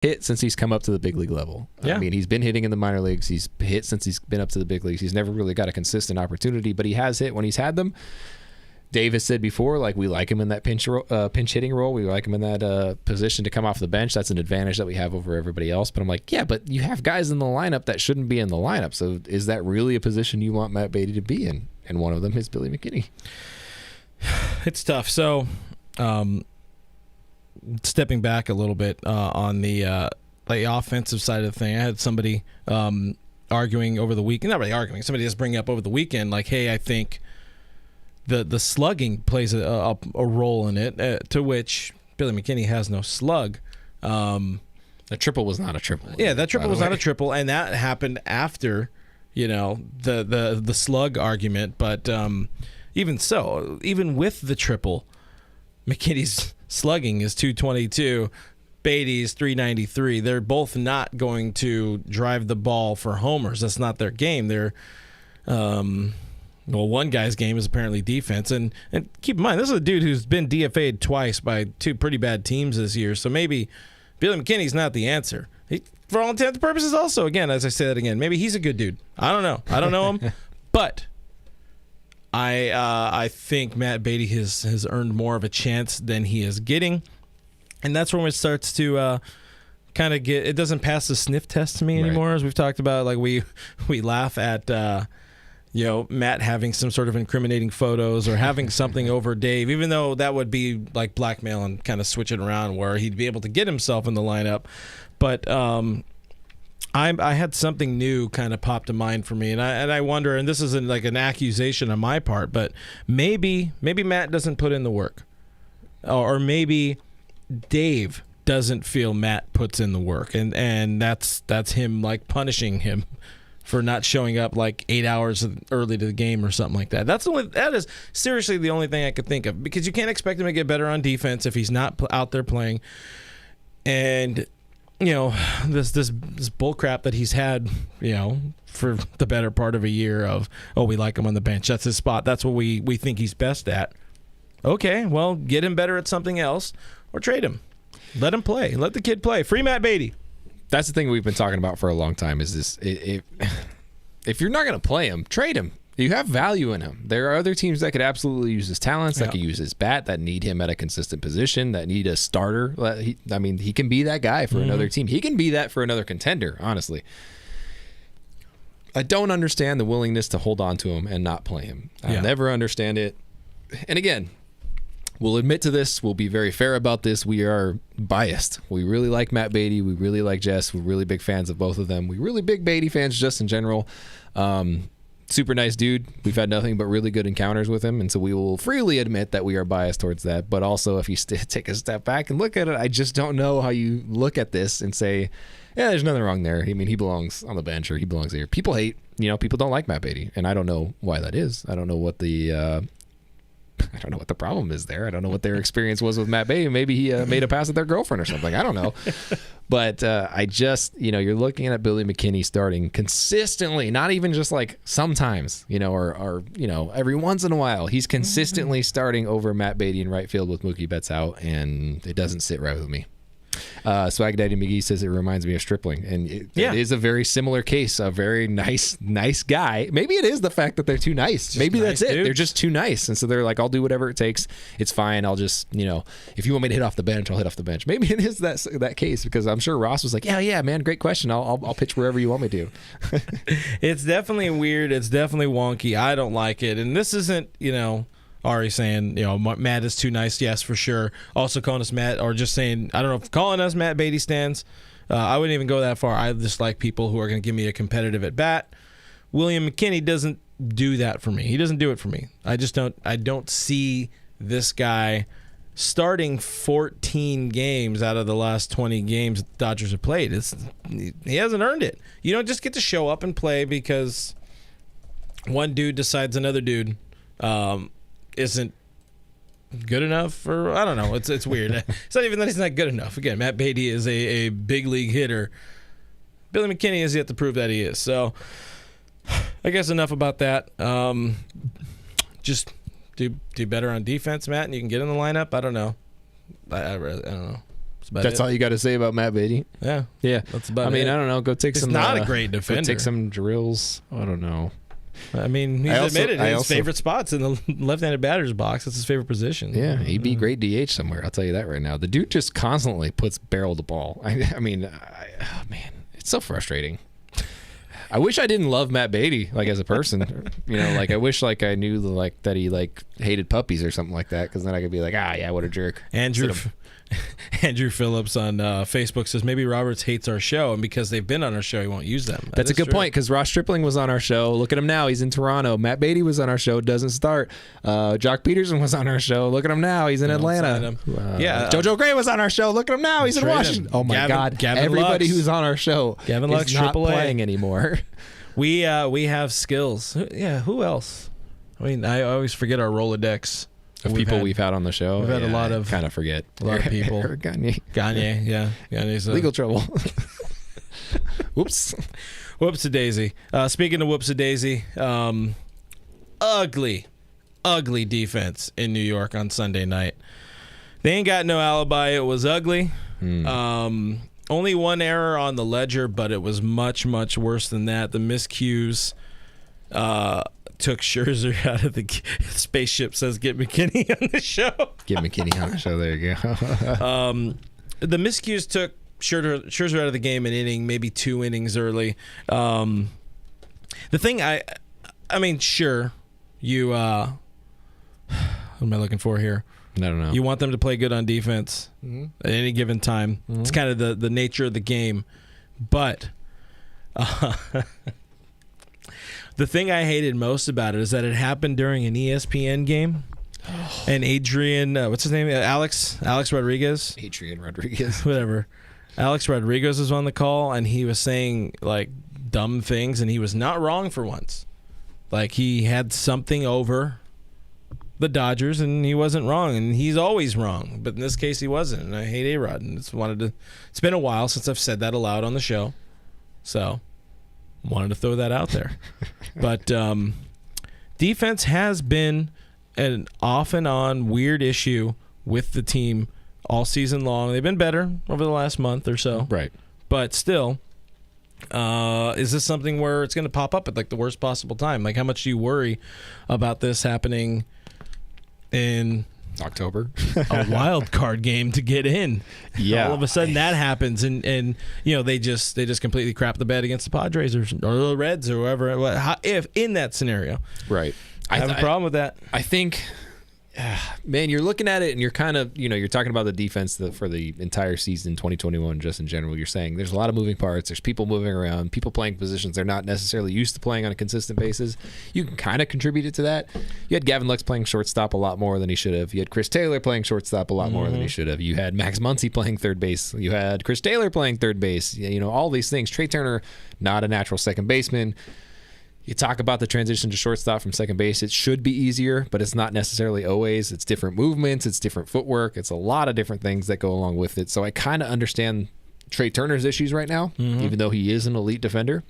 hit since he's come up to the big league level. Yeah. I mean, he's been hitting in the minor leagues. He's hit since he's been up to the big leagues. He's never really got a consistent opportunity, but he has hit when he's had them. Dave has said before, like, we like him in that pinch hitting role. We like him in that position to come off the bench. That's an advantage that we have over everybody else. But I'm like, yeah, but you have guys in the lineup that shouldn't be in the lineup. So is that really a position you want Matt Beaty to be in? And one of them is Billy McKinney. It's tough. So, stepping back a little bit on the offensive side of the thing, I had somebody arguing over the weekend. Not really arguing. Somebody just bring up over the weekend, like, hey, I think the slugging plays a role in it, to which Billy McKinney has no slug. The triple was not a triple. Yeah, that triple was not a triple, and that happened after, the slug argument. But even so, even with the triple, McKinney's slugging is 222. Beaty's 393. They're both not going to drive the ball for homers. That's not their game. They're one guy's game is apparently defense. And keep in mind, this is a dude who's been DFA'd twice by two pretty bad teams this year. So maybe Billy McKinney's not the answer. He, for all intents and purposes, also, again, as I say that again, maybe he's a good dude. I don't know. I don't know him. But I think Matt Beaty has earned more of a chance than he is getting. And that's when it starts to kind of get – it doesn't pass the sniff test to me anymore, right. As we've talked about. Like, we laugh at Matt having some sort of incriminating photos or having something over Dave, even though that would be like blackmail and kind of switch it around where he'd be able to get himself in the lineup. But I had something new kind of pop to mind for me, and I wonder, and this isn't like an accusation on my part, but maybe Matt doesn't put in the work, or maybe Dave doesn't feel Matt puts in the work, and that's him like punishing him for not showing up like 8 hours early to the game or something like that. That is seriously the only thing I could think of, because you can't expect him to get better on defense if he's not out there playing. And this bull crap that he's had, for the better part of a year of, we like him on the bench. That's his spot. That's what we think he's best at. Okay, well, get him better at something else or trade him. Let him play. Let the kid play. Free Matt Beaty. That's the thing we've been talking about for a long time is this. If you're not going to play him, trade him. You have value in him. There are other teams that could absolutely use his talents, that could use his bat, that need him at a consistent position, that need a starter. He can be that guy for another team. He can be that for another contender, honestly. I don't understand the willingness to hold on to him and not play him. I'll never understand it. And again, we'll admit to this. We'll be very fair about this. We are biased. We really like Matt Beaty. We really like Jess. We're really big fans of both of them. We're really big Beaty fans just in general. Super nice dude. We've had nothing but really good encounters with him, and so we will freely admit that we are biased towards that. But also, if you take a step back and look at it, I just don't know how you look at this and say, yeah, there's nothing wrong there. I mean, he belongs on the bench or he belongs here. People hate, people don't like Matt Beaty, and I don't know why that is. I don't know what the problem is there. I don't know what their experience was with Matt Beaty. Maybe he made a pass at their girlfriend or something. I don't know. But I just, you're looking at Billy McKinney starting consistently, not even just like sometimes, or every once in a while. He's consistently starting over Matt Beaty in right field with Mookie Betts out, and it doesn't sit right with me. Swag Daddy McGee says it reminds me of Stripling, and it is a very similar case. A very nice guy. Maybe it is the fact that they're too nice. Maybe that's it. Dude. They're just too nice, and so they're like, I'll do whatever it takes. It's fine. I'll just, if you want me to hit off the bench, I'll hit off the bench. Maybe it is that case, because I'm sure Ross was like, yeah, man, great question. I'll pitch wherever you want me to. It's definitely weird. It's definitely wonky. I don't like it, and this isn't, Ari saying, Matt is too nice. Yes, for sure. Also calling us Matt, or just saying, I don't know if calling us Matt Beaty stands. I wouldn't even go that far. I just like people who are going to give me a competitive at bat. William McKinney doesn't do that for me. He doesn't do it for me. I don't see this guy starting 14 games out of the last 20 games the Dodgers have played. He hasn't earned it. You don't just get to show up and play because one dude decides another dude isn't good enough, or I don't know. It's weird. It's not even that he's not good enough. Again, Matt Beaty is a big league hitter. Billy McKinney has yet to prove that he is. So I guess enough about that. Just do better on defense, Matt, and you can get in the lineup. I don't know. I don't know. about That's it. all you got to say about Matt Beaty? Yeah. Yeah. That's about it. I mean, I don't know. Go take He's some. not a great defender. Go take some drills. I don't know. I mean, he's admitted his favorite spots in the left-handed batter's box. That's his favorite position. Yeah, he'd be great DH somewhere. I'll tell you that right now. The dude just constantly puts barrel to ball. Man, it's so frustrating. I wish I didn't love Matt Beaty like as a person. I wish like I knew that he like hated puppies or something like that, because then I could be like, yeah, what a jerk. Andrew Phillips on Facebook says maybe Roberts hates our show, and because they've been on our show, he won't use them. That's a good point, because Ross Stripling was on our show. Look at him now. He's in Toronto. Matt Beaty was on our show. Doesn't start. Jock Peterson was on our show. Look at him now. He's in Atlanta. JoJo Gray was on our show. Look at him now. He's in Washington. Oh, my God. Gavin Everybody Lux. who's on our show is not playing anymore. We have skills. Yeah, who else? I mean, I always forget our Rolodex. Of people we've had on the show. We've had a lot of... kind of forget. A lot of people. Gagne, yeah. Gagne's legal trouble. Whoops. Whoops-a-daisy. Speaking of whoops-a-daisy, ugly defense in New York on Sunday night. They ain't got no alibi. It was ugly. Only one error on the ledger, but it was much, much worse than that. The miscues took Scherzer out of the spaceship. Says get McKinney on the show. Get McKinney on the show. There you go. The miscues took Scherzer out of the game an inning, maybe 2 innings early. The thing I mean, sure, you what am I looking for here? I don't know. You want them to play good on defense at any given time. It's kind of the nature of the game. But the thing I hated most about it is that it happened during an ESPN game. And Adrian, what's his name? Alex Rodriguez? Adrian Rodriguez. Whatever. Alex Rodriguez was on the call, and he was saying, like, dumb things, and he was not wrong for once. Like, he had something over the Dodgers, and he wasn't wrong, and he's always wrong. But in this case, he wasn't, and I hate A-Rod. And it's been a while since I've said that aloud on the show, so wanted to throw that out there. But defense has been an off and on weird issue with the team all season long. They've been better over the last month or so, right? But still, is this something where it's going to pop up at like the worst possible time? Like, how much do you worry about this happening in October, a wild card game to get in? Yeah, all of a sudden that happens, and they just completely crap the bed against the Padres or the Reds or whoever. If in that scenario, right? I have a problem with that. I think, man, you're looking at it and you're kind of, you're talking about the defense for the entire season 2021 just in general. You're saying there's a lot of moving parts. There's people moving around, people playing positions they're not necessarily used to playing on a consistent basis. You can kind of contribute it to that. You had Gavin Lux playing shortstop a lot more than he should have. You had Chris Taylor playing shortstop a lot more than he should have. You had Max Muncy playing third base. You had Chris Taylor playing third base. All these things. Trey Turner, not a natural second baseman. You talk about the transition to shortstop from second base. It should be easier, but it's not necessarily always. It's different movements. It's different footwork. It's a lot of different things that go along with it. So I kind of understand Trey Turner's issues right now, even though he is an elite defender.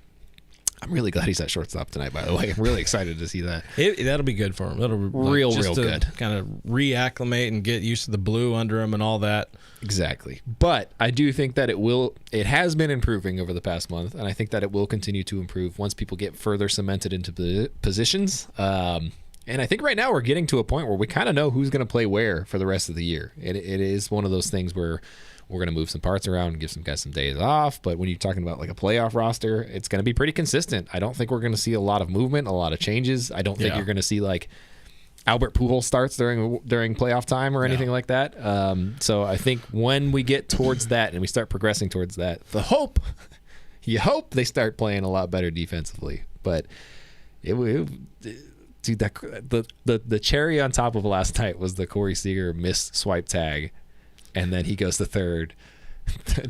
I'm really glad he's at shortstop tonight, by the way. I'm really excited to see that. That'll be good for him. That'll real good. Kind of reacclimate and get used to the blue under him and all that. Exactly. But I do think that it has been improving over the past month, and I think that it will continue to improve once people get further cemented into the positions. And I think right now we're getting to a point where we kind of know who's going to play where for the rest of the year. It is one of those things where we're going to move some parts around and give some guys some days off. But when you're talking about like a playoff roster, it's going to be pretty consistent. I don't think we're going to see a lot of movement, a lot of changes. I don't think you're going to see like Albert Pujols starts during playoff time or anything like that. So I think when we get towards that and we start progressing towards that, you hope they start playing a lot better defensively. But dude, the cherry on top of last night was the Corey Seager missed swipe tag. And then he goes to third.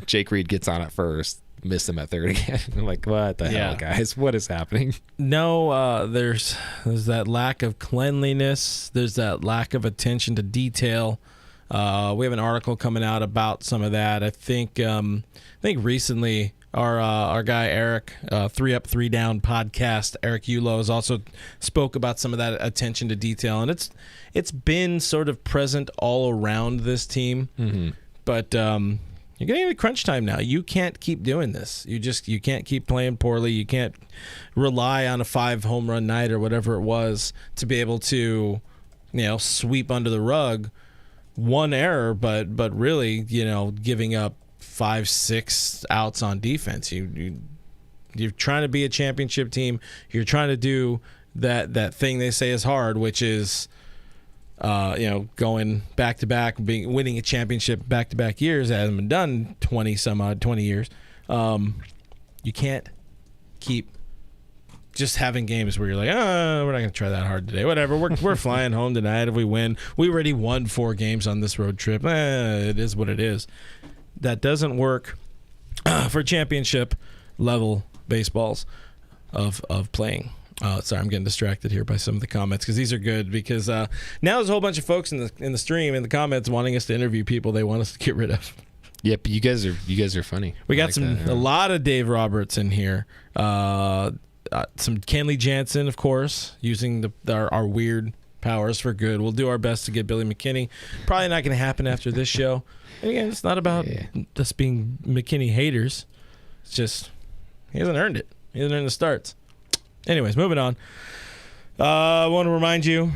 Jake Reed gets on at first, missed him at third again. I'm like, what the hell, guys? What is happening? No, there's that lack of cleanliness. There's that lack of attention to detail. We have an article coming out about some of that. I think recently our guy Eric, 3 Up 3 Down podcast, Eric Ulo, has also spoke about some of that attention to detail, and it's been sort of present all around this team. But You're getting into crunch time now. You can't keep doing this. You can't keep playing poorly. You can't rely on a 5 home run night or whatever it was to be able to, sweep under the rug one error, but really, giving up 5-6 outs on defense. You're trying to be a championship team. You're trying to do that thing they say is hard, which is going back to back, winning a championship back to back years. It hasn't been done 20 years. You can't keep just having games where you're like, we're not going to try that hard today. Whatever, we're flying home tonight. If we win, we already won 4 games on this road trip. It is what it is. That doesn't work for championship level baseballs of playing. Sorry, I'm getting distracted here by some of the comments because these are good. Because now there's a whole bunch of folks in the stream in the comments wanting us to interview people they want us to get rid of. Yep, you guys are funny. We got a lot of Dave Roberts in here. Some Kenley Jansen, of course, using our weird powers for good. We'll do our best to get Billy McKinney. Probably not going to happen after this show. And again, it's not about us being McKinney haters. It's just he hasn't earned it. He hasn't earned the starts. Anyways, moving on. I want to remind you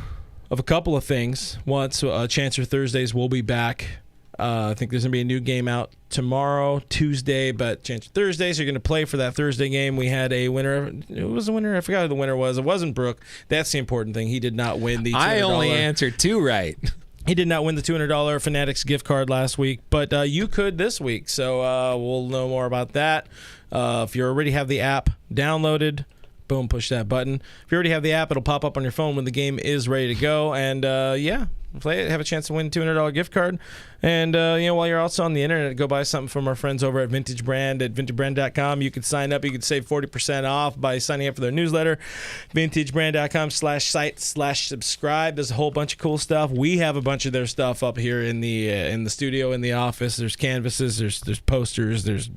of a couple of things. Once Chancer Thursdays will be back. I think there's going to be a new game out tomorrow, Tuesday, but Chancer Thursdays, you're going to play for that Thursday game. We had a winner. It was a winner. I forgot who the winner was. It wasn't Brook. That's the important thing. He did not win the $200. I only answered 2 right. He did not win the $200 Fanatics gift card last week, but you could this week. So we'll know more about that. If you already have the app downloaded, boom, push that button. If you already have the app, it'll pop up on your phone when the game is ready to go. And, play it, have a chance to win a $200 gift card. And, while you're also on the internet, go buy something from our friends over at Vintage Brand at vintagebrand.com. You can sign up. You can save 40% off by signing up for their newsletter. vintagebrand.com/site/subscribe. There's a whole bunch of cool stuff. We have a bunch of their stuff up here in the studio, in the office. There's canvases, there's posters, there's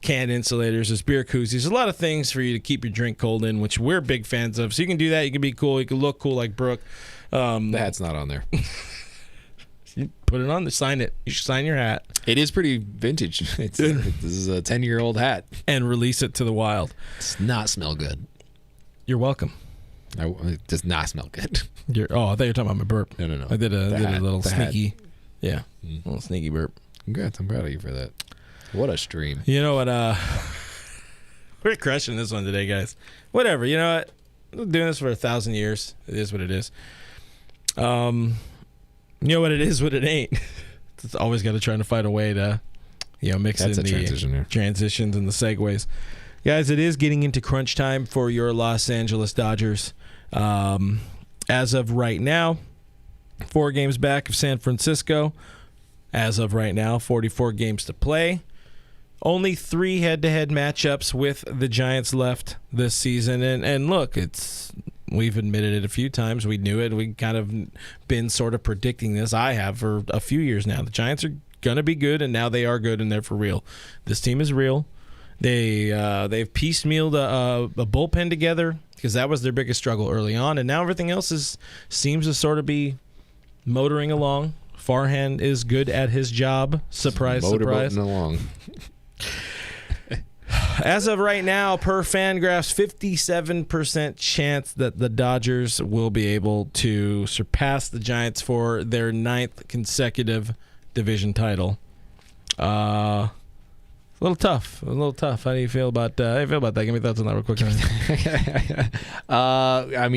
can insulators, there's beer koozies. There's a lot of things for you to keep your drink cold in, which we're big fans of. So you can do that. You can be cool. You can look cool like Brook. The hat's not on there. You put it on. Sign it. You should sign your hat. It is pretty vintage. This is a 10-year-old hat. And release it to the wild. It does not smell good. You're welcome. It does not smell good. I thought you were talking about my burp. No. I did a little sneaky. Hat. Yeah, a little sneaky burp. Congrats. I'm proud of you for that. What a stream. You know what? We're crushing this one today, guys. Whatever. You know what? I've been doing this for 1,000 years. It is what it is. You know what it is, what it ain't. It's always got to try to find a way to, mix in the transitions and the segues. Guys, it is getting into crunch time for your Los Angeles Dodgers. As of right now, 4 games back of San Francisco. As of right now, 44 games to play. Only 3 head-to-head matchups with the Giants left this season. And look, we've admitted it a few times. We knew it. We kind of been sort of predicting this. I have for a few years now. The Giants are going to be good, and now they are good, and they're for real. This team is real. They've piecemealed a bullpen together because that was their biggest struggle early on, and now everything else seems to sort of be motoring along. Farhan is good at his job. Surprise, surprise. Along. As of right now, per Fangraphs, 57% chance that the Dodgers will be able to surpass the Giants for their 9th consecutive division title. A little tough. How do you feel about that? Give me thoughts on that real quick.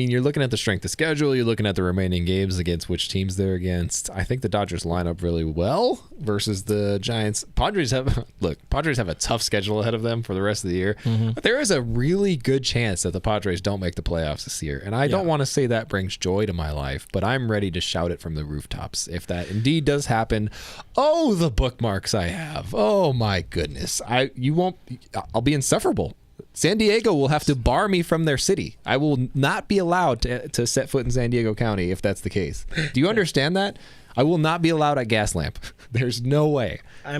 You're looking at the strength of schedule. You're looking at the remaining games against which teams they're against. I think the Dodgers line up really well versus the Giants. Padres have a tough schedule ahead of them for the rest of the year. Mm-hmm. But there is a really good chance that the Padres don't make the playoffs this year. And I don't want to say that brings joy to my life, but I'm ready to shout it from the rooftops. If that indeed does happen, the bookmarks I have. Oh my goodness. I'll be insufferable. San Diego will have to bar me from their city. I will not be allowed to set foot in San Diego County if that's the case. Do you understand that? I will not be allowed at Gaslamp. There's no way. I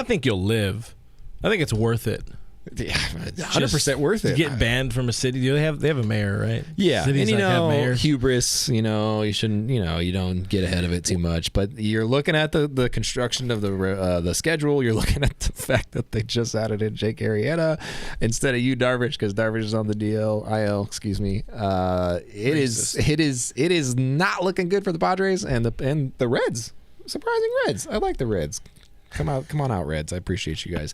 think you'll live. I think it's worth it. Yeah, 100% worth it. Get banned from a city. They have a mayor, right? Yeah, Cities and have mayors. hubris. You shouldn't. You don't get ahead of it too much. But you're looking at the construction of the schedule. You're looking at the fact that they just added in Jake Arrieta instead of Darvish, because Darvish is on the IL. Excuse me. It is not looking good for the Padres and the Reds. Surprising Reds. I like the Reds. Come on out, Reds. I appreciate you guys.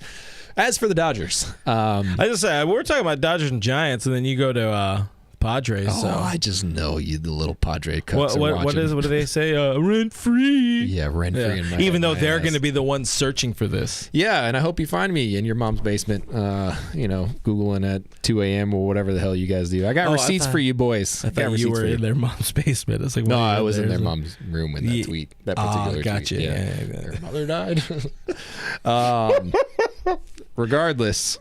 As for the Dodgers, I just say we're talking about Dodgers and Giants, and then you go to Padres. Oh, so. I just know you, the little Padre cucks. What do they say? Rent free. Yeah, rent free. Even though they're going to be the ones searching for this. Yeah, and I hope you find me in your mom's basement. Googling at 2 a.m. or whatever the hell you guys do. I got receipts for you boys. I thought you were in their mom's basement. It's like, no, I was in their mom's room in that tweet. That particular gotcha. tweet. Yeah. Their mother died. Regardless.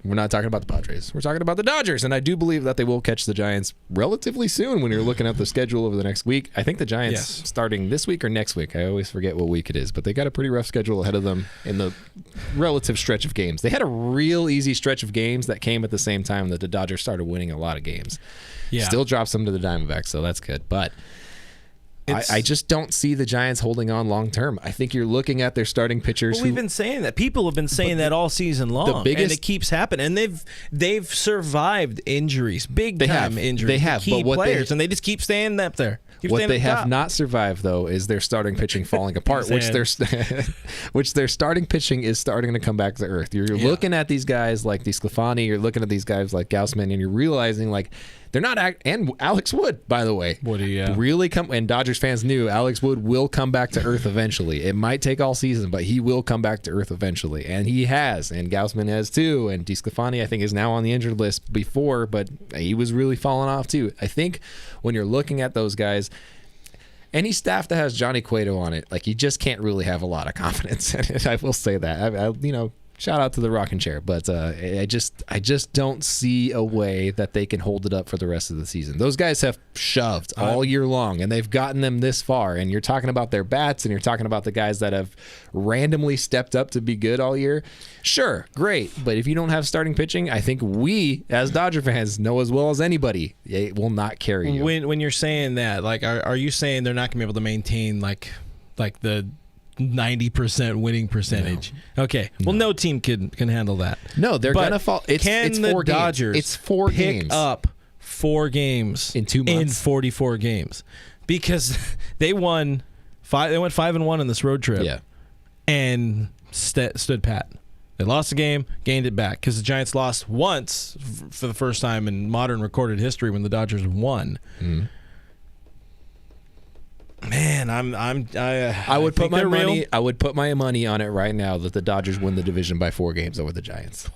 We're not talking about the Padres. We're talking about the Dodgers, and I do believe that they will catch the Giants relatively soon when you're looking at the schedule over the next week. I think the Giants starting this week or next week. I always forget what week it is, but they got a pretty rough schedule ahead of them in the relative stretch of games. They had a real easy stretch of games that came at the same time that the Dodgers started winning a lot of games. Yeah. Still drops them to the Diamondbacks, so that's good. But I just don't see the Giants holding on long term. I think you're looking at their starting pitchers. Well, we've been saying that. People have been saying that all season long, and it keeps happening. And they've survived injuries, big time injuries. They have key players, and they just keep staying up there. What they have not survived, though, is their starting pitching falling apart, which their starting pitching is starting to come back to earth. You're looking at these guys like DeSclafani, you're looking at these guys like Gausman, and you're realizing like they're not and Alex Wood, by the way, really come. And Dodgers fans knew Alex Wood will come back to earth eventually. It might take all season, but he will come back to earth eventually, and he has, and Gausman has too, and DeSclafani I think is now on the injured list before, but he was really falling off too. I think when you're looking at those guys, any staff that has Johnny Cueto on it, like you just can't really have a lot of confidence in it. I will say that. Shout out to the rocking chair, but I just don't see a way that they can hold it up for the rest of the season. Those guys have shoved all year long, and they've gotten them this far. And you're talking about their bats, and you're talking about the guys that have randomly stepped up to be good all year. Sure, great, but if you don't have starting pitching, I think we, as Dodger fans, know as well as anybody, it will not carry you. When you're saying that, like, are you saying they're not going to be able to maintain like the 90% winning percentage? No. Okay. Well, no team can handle that. No, they're going to fall. It's the 4 Dodgers games. It's 4 pick games. up 4 games in 2 months? In 44 games. Because they won 5. They went 5-1 on this road trip. Yeah. And stood pat. They lost the game, gained it back, because the Giants lost once for the first time in modern recorded history when the Dodgers won. Mm. Man, I would put my money. I would put my money on it right now that the Dodgers win the division by 4 games over the Giants.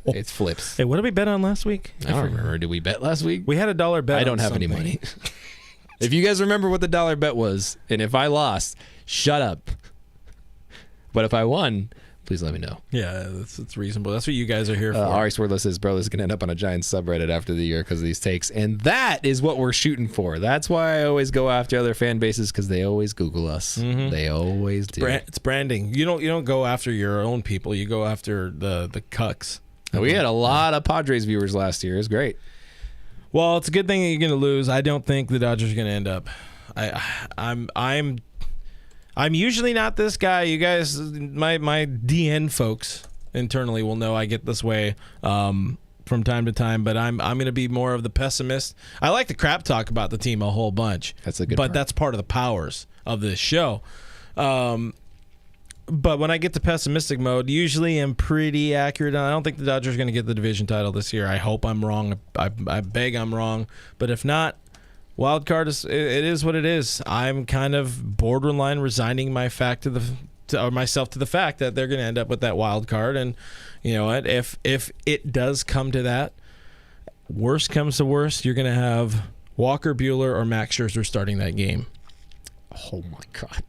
It's flips. Hey, what did we bet on last week? I don't remember. Did we bet last week? We had a $1 bet. I don't have any money. If you guys remember what the $1 bet was, and if I lost, shut up. But if I won, please let me know. Yeah, it's reasonable. That's what you guys are here for. Ari Swordless says, bro, this is going to end up on a Giants subreddit after the year because of these takes. And that is what we're shooting for. That's why I always go after other fan bases, because they always Google us. Mm-hmm. They always do. It's branding. You don't go after your own people. You go after the cucks. We had a lot of Padres viewers last year. It was great. Well, it's a good thing that you're going to lose. I don't think the Dodgers are going to end up. I'm usually not this guy. You guys, my DN folks internally will know I get this way from time to time, but I'm going to be more of the pessimist. I like to crap talk about the team a whole bunch. That's a good But that's part of the powers of this show. But when I get to pessimistic mode, usually I'm pretty accurate. I don't think the Dodgers are going to get the division title this year. I hope I'm wrong. I beg I'm wrong. But if not, wild card it is what it is. I'm kind of borderline resigning myself to the fact that they're going to end up with that wild card. And you know what? If it does come to that, worst comes to worst, you're going to have Walker Buehler or Max Scherzer starting that game. Oh my God.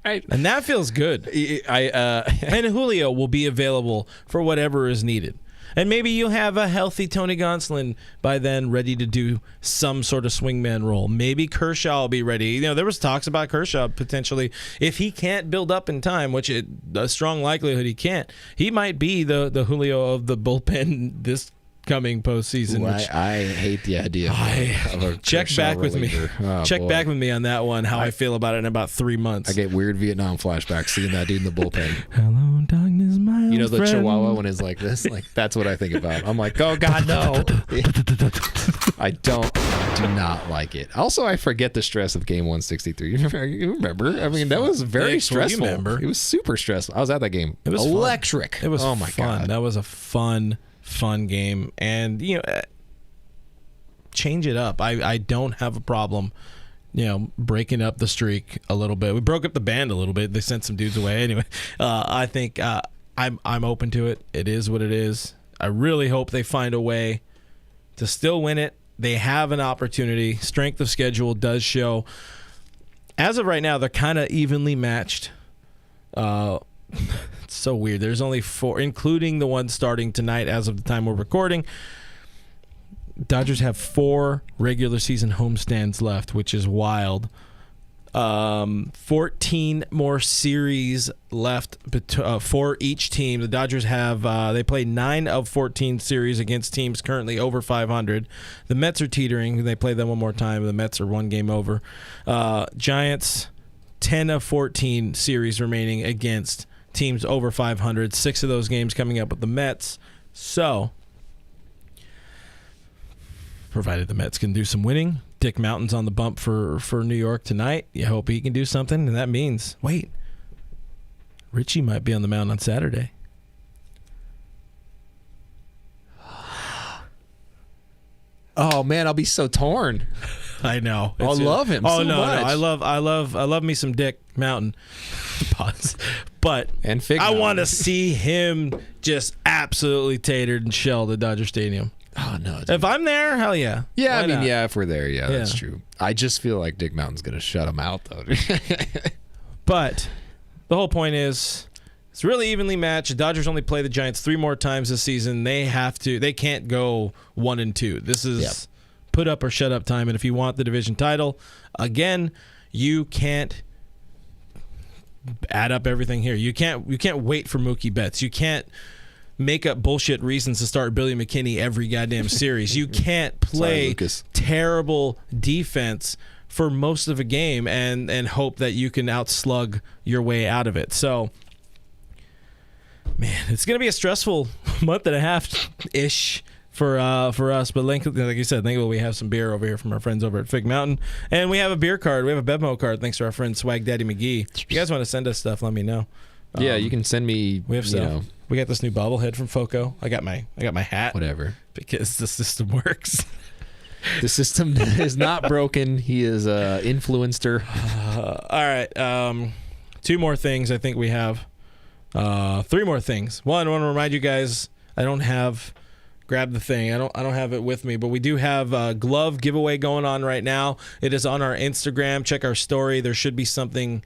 And that feels good. And Julio will be available for whatever is needed. And maybe you'll have a healthy Tony Gonsolin by then ready to do some sort of swingman role. Maybe Kershaw will be ready. You know, there was talks about Kershaw potentially. If he can't build up in time, which a strong likelihood he can't, he might be the Julio of the bullpen this coming postseason. Ooh, I hate the idea of a check back with me. Check back with me on that one, how I feel about it in about 3 months. I get weird Vietnam flashbacks seeing that dude in the bullpen. Hello, darkness, my old You know the friend. Chihuahua when it's like this? Like that's what I think about. I'm like, oh God, no. I do not like it. Also, I forget the stress of game 163. You remember? I mean, that was very stressful. It was super stressful. I was at that game. It was electric. Fun. It was oh my fun. God. That was a fun game. And, you know, change it up. I don't have a problem, you know, breaking up the streak a little bit. We broke up the band a little bit. They sent some dudes away. Anyway, I think I'm open to it. It is what it is. I really hope they find a way to still win it. They have an opportunity. Strength of schedule does show. As of right now, they're kind of evenly matched. It's so weird. There's only 4, including the one starting tonight as of the time we're recording. Dodgers have 4 regular season homestands left, which is wild. 14 more series left for each team. The Dodgers have they play 9 of 14 series against teams currently over 500. The Mets are teetering. They play them one more time. The Mets are 1 game over. Giants 10 of 14 series remaining against teams over 500. 6 of those games coming up with the Mets. So, provided the Mets can do some winning, Dick Mountain's on the bump for New York tonight. You hope he can do something, and that means, wait, Richie might be on the mound on Saturday. Oh man, I'll be so torn. I know. I love him. Oh so no, much. no, I love me some Dick Mountain. Pause. But And Fig I Mountain. want to see him just absolutely tatered and shelled at Dodger Stadium. Oh no. Dude. If I'm there, hell yeah. Yeah, Why I mean, not? yeah, if we're there, yeah, that's Yeah. true. I just feel like Dick Mountain's gonna shut him out though. But the whole point is, it's really evenly matched. The Dodgers only play the Giants 3 more times this season. They can't go 1-2. This is put up or shut up time. And if you want the division title, again, you can't add up everything here. You can't wait for Mookie Betts. You can't make up bullshit reasons to start Billy McKinney every goddamn series. You can't play terrible defense for most of a game and hope that you can outslug your way out of it. So, man, it's going to be a stressful month and a half-ish for us. But like you said, thankfully we have some beer over here from our friends over at Fig Mountain. And we have a beer card. We have a Bevmo card thanks to our friend Swag Daddy McGee. If you guys want to send us stuff, let me know. Yeah, you can send me. We have some. We got this new bobblehead from Foco. I got my hat. Whatever. Because the system works. The system is not broken. He is influencer. All right. 2 more things I think we have. 3 more things. One, I want to remind you guys, I don't have grab the thing. I don't have it with me, but we do have a glove giveaway going on right now. It is on our Instagram. Check our story. There should be something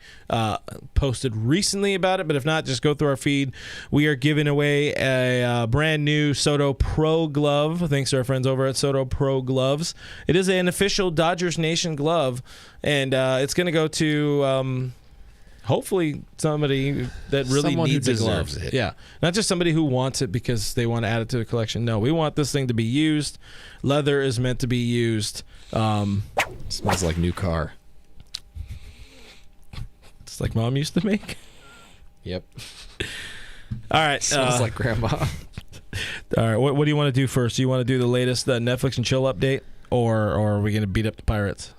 posted recently about it, but if not, just go through our feed. We are giving away a brand new Soto Pro glove, thanks to our friends over at Soto Pro Gloves. It is an official Dodgers Nation glove, and it's going to go to hopefully somebody that really Someone needs who a glove. deserves it. Yeah, not just somebody who wants it because they want to add it to the collection. No, we want this thing to be used. Leather is meant to be used. Smells like new car. It's like Mom used to make. Yep. All right. Smells like grandma. All right. What do you want to do first? Do you want to do the latest Netflix and chill update, or are we going to beat up the Pirates?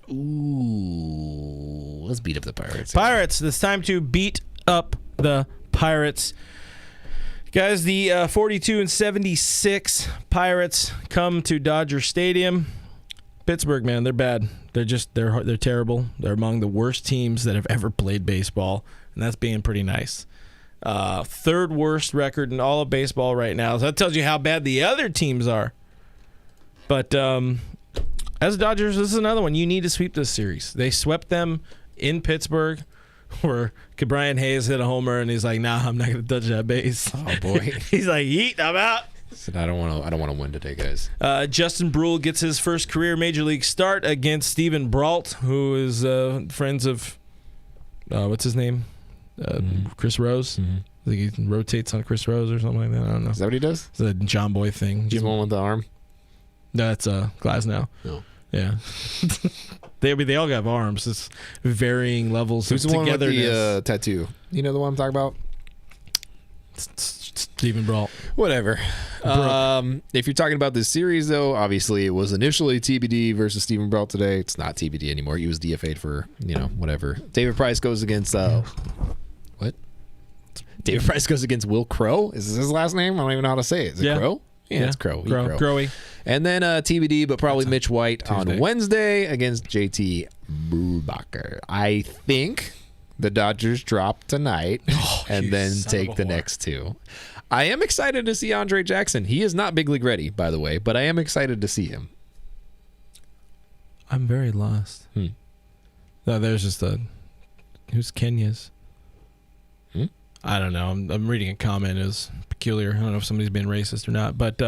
Ooh, let's beat up the Pirates. Pirates. It's time to beat up the Pirates. Guys, the 42-76 Pirates come to Dodger Stadium. Pittsburgh, man, they're bad. They're terrible. They're among the worst teams that have ever played baseball, and that's being pretty nice. 3rd worst record in all of baseball right now. So that tells you how bad the other teams are. But as Dodgers, this is another one. You need to sweep this series. They swept them in Pittsburgh, where Brian Hayes hit a homer and he's like, "Nah, I'm not gonna touch that base." Oh boy. He's like, "Yeet, I'm out." Said, I don't want to win today, guys. Justin Brule gets his first career major league start against Stephen Brault, who is friends of what's his name, Chris Rose. I think he rotates on Chris Rose or something like that. I don't know. Is that what he does? It's a John Boy thing. He's the one with the arm. No, that's Glasnow. No. Yeah. They all have arms. It's varying levels Who's of the one with togetherness. the tattoo? You know the one I'm talking about? Stephen Brault. Whatever. If you're talking about this series, though, obviously it was initially TBD versus Stephen Brault today. It's not TBD anymore. He was DFA'd for, whatever. David Price goes against what? David Price goes against Will Crow. Is this his last name? I don't even know how to say it. Is it Crow? Yeah, it's Crow. Crowy. And then TBD, but probably Mitch White Tuesday. on Wednesday against JT Brubaker. I think the Dodgers drop tonight and then take the next two. I am excited to see Andre Jackson. He is not big league ready, by the way, but I am excited to see him. I'm very lost. No, there's just who's Kenya's? I don't know. I'm reading a comment. It was peculiar. I don't know if somebody's being racist or not. But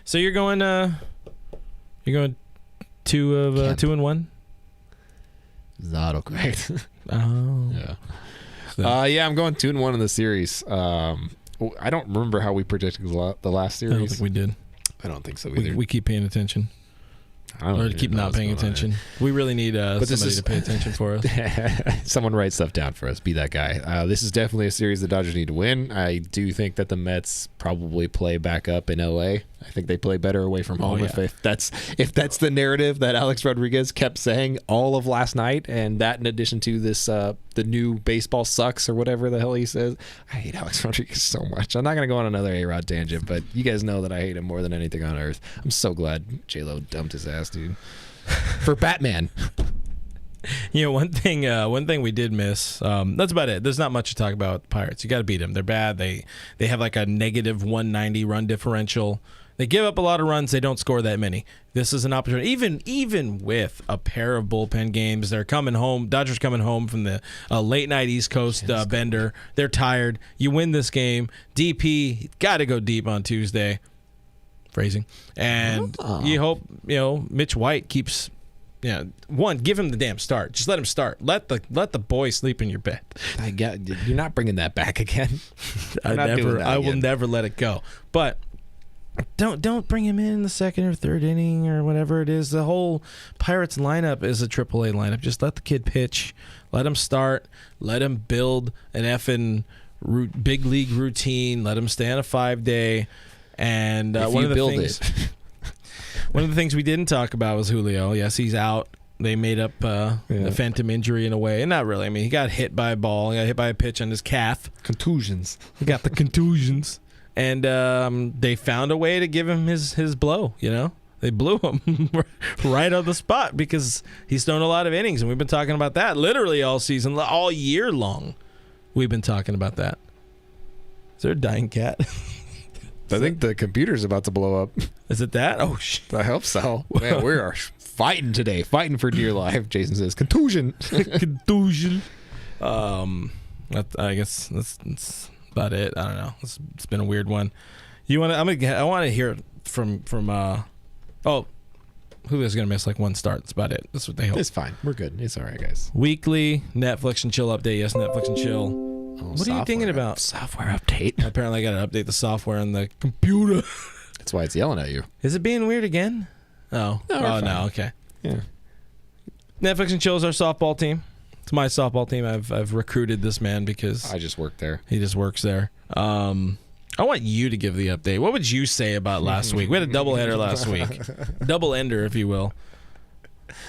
so you're going 2-1. Is that correct? Oh, yeah. Yeah, I'm going 2-1 in the series. I don't remember how we predicted the last series. I don't think we did. I don't think so either. We keep paying attention. I don't Or keep not paying attention. We really need somebody to pay attention for us. Someone write stuff down for us. Be that guy. This is definitely a series the Dodgers need to win. I do think that the Mets probably play back up in LA. I think they play better away from home. If that's the narrative that Alex Rodriguez kept saying all of last night, and that in addition to this the new baseball sucks or whatever the hell he says. I hate Alex Rodriguez so much. I'm not gonna go on another A-Rod tangent, but you guys know that I hate him more than anything on earth. I'm so glad J-Lo dumped his ass, dude. For Batman. One thing we did miss. That's about it. There's not much to talk about with the Pirates. You got to beat them. They're bad. They have like a negative 190 run differential. They give up a lot of runs. They don't score that many. This is an opportunity. Even with a pair of bullpen games, they're coming home. Dodgers coming home from the late night East Coast bender. They're tired. You win this game. DP got to go deep on Tuesday. Phrasing. And you hope Mitch White keeps. One, give him the damn start. Just let him start. Let the boy sleep in your bed. You're not bringing that back again. I will never let it go. But don't bring him in the second or third inning or whatever it is. The whole Pirates lineup is a AAA lineup. Just let the kid pitch. Let him start. Let him build an effing big league routine. Let him stay on a 5-day. And one of the things we didn't talk about was Julio. Yes, he's out. They made up a phantom injury in a way. And not really. I mean, he got hit by a ball. He got hit by a pitch on his calf. Contusions. He got the contusions. And they found a way to give him his blow, They blew him right on the spot because he's thrown a lot of innings. And we've been talking about that literally all season, all year long. We've been talking about that. Is there a dying cat? I think the computer's about to blow up. Is it that? Oh, shit. I hope so. Man, we are fighting today. Fighting for dear life. Jason says, contusion. Contusion. I guess that's about it. I don't know. It's been a weird one. I want to hear from Julio's going to miss like one start. That's about it. That's what they hope. It's fine. We're good. It's all right, guys. Weekly Netflix and chill update. Yes, Netflix and chill. What are you thinking about? Software update. Apparently, I got to update the software on the computer. That's why it's yelling at you. Is it being weird again? Oh. No. Okay. Yeah. Netflix and Chill is our softball team. It's my softball team. I've recruited this man because I just work there. He just works there. I want you to give the update. What would you say about last week? We had a doubleheader last week. Double ender, if you will.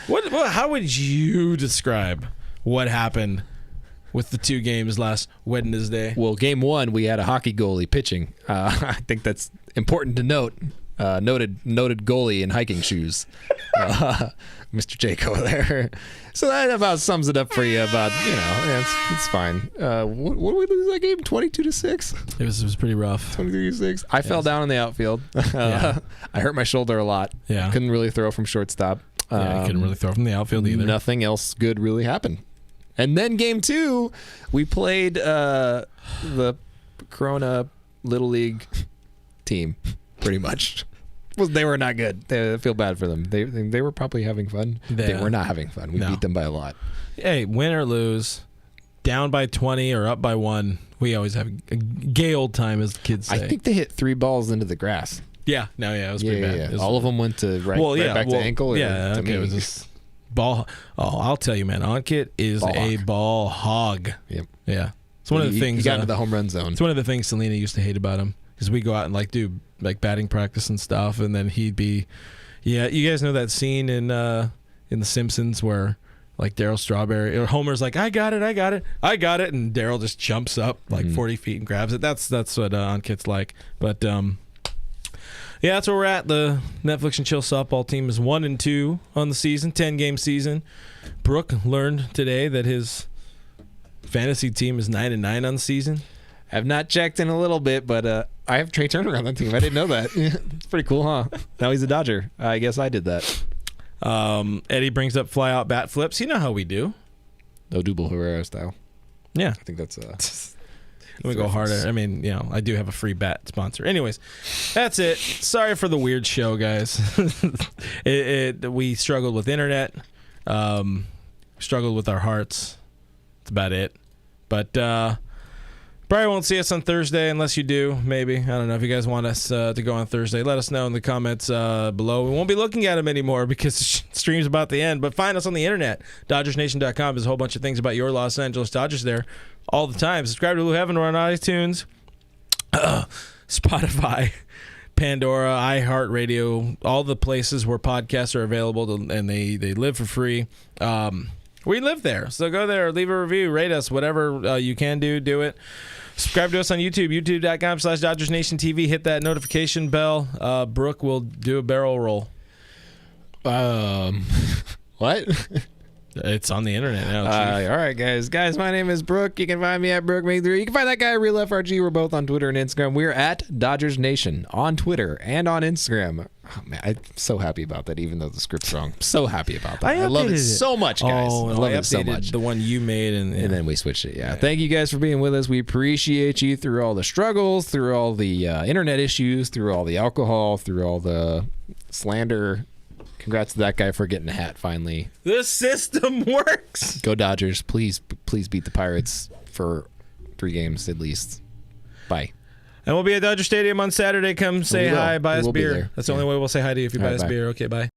How would you describe what happened with the two games last Wednesday? Well, game one, we had a hockey goalie pitching. I think that's important to note. Noted goalie in hiking shoes. Mr. Jake over there. So that about sums it up for you about, it's fine. What did we lose that game? 22-6? It was pretty rough. 23-6. I fell down in the outfield. I hurt my shoulder a lot. Yeah. Couldn't really throw from shortstop. I couldn't really throw from the outfield either. Nothing else good really happened. And then game 2, we played the Corona Little League team, pretty much. Well, they were not good. I feel bad for them. They were probably having fun. They were not having fun. We beat them by a lot. Hey, win or lose, down by 20 or up by 1, we always have a gay old time, as the kids say. I think they hit 3 balls into the grass. Yeah, it was pretty bad. Yeah. All of them went to right back to ankle. Yeah, to me. It was just ball. Oh, I'll tell you, man, Ankit is a ball hog. Yep. Yeah, it's one of the things. He got into the home run zone. It's one of the things Selena used to hate about him, because we go out and do batting practice and stuff, and then he'd be, you guys know that scene in The Simpsons where Daryl Strawberry or Homer's like, I got it, and Daryl just jumps up 40 feet and grabs it. That's what Ankit's like. But yeah, that's where we're at. The Netflix and Chill softball team is 1-2 on the season, 10-game season. Brook learned today that his fantasy team is 9-9 on the season. I've not checked in a little bit, but I have Trey Turner on that team. I didn't know that. It's pretty cool, huh? Now he's a Dodger. I guess I did that. Eddie brings up fly out bat flips. You know how we do. No double Herrera style. Yeah. I think that's Let me go harder. I mean, I do have a free bat sponsor. Anyways, that's it. Sorry for the weird show, guys. We struggled with internet. Struggled with our hearts. That's about it. But probably won't see us on Thursday unless you do, maybe. I don't know. If you guys want us to go on Thursday, let us know in the comments below. We won't be looking at them anymore because the stream's about to end. But find us on the internet. DodgersNation.com. There's a whole bunch of things about your Los Angeles Dodgers there all the time. Subscribe to Blue Heaven. We're on iTunes, Spotify, Pandora, iHeartRadio, all the places where podcasts are available, and they live for free. We live there, so go there, leave a review, rate us, whatever you can do it. Subscribe to us on YouTube, youtube.com/DodgersNationTV. Hit that notification bell. Brooke will do a barrel roll. What? It's on the internet now. All right, guys, my name is Brooke. You can find me at BrookeMake3. You can find that guy at Real FRG. We're both on Twitter and Instagram. We're at Dodgers Nation on Twitter and on Instagram. Oh, man, I'm so happy about that, even though the script's wrong. I'm so happy about that. I love it so much, guys. I love it so much. The one you made, and then we switched it. Yeah. Thank you guys for being with us. We appreciate you through all the struggles, through all the internet issues, through all the alcohol, through all the slander. Congrats to that guy for getting a hat finally. The system works. Go Dodgers. Please beat the Pirates for 3 games at least. Bye. And we'll be at Dodger Stadium on Saturday. Come say hi, buy us beer. That's the only way we'll say hi to you if you buy us beer. Okay, bye.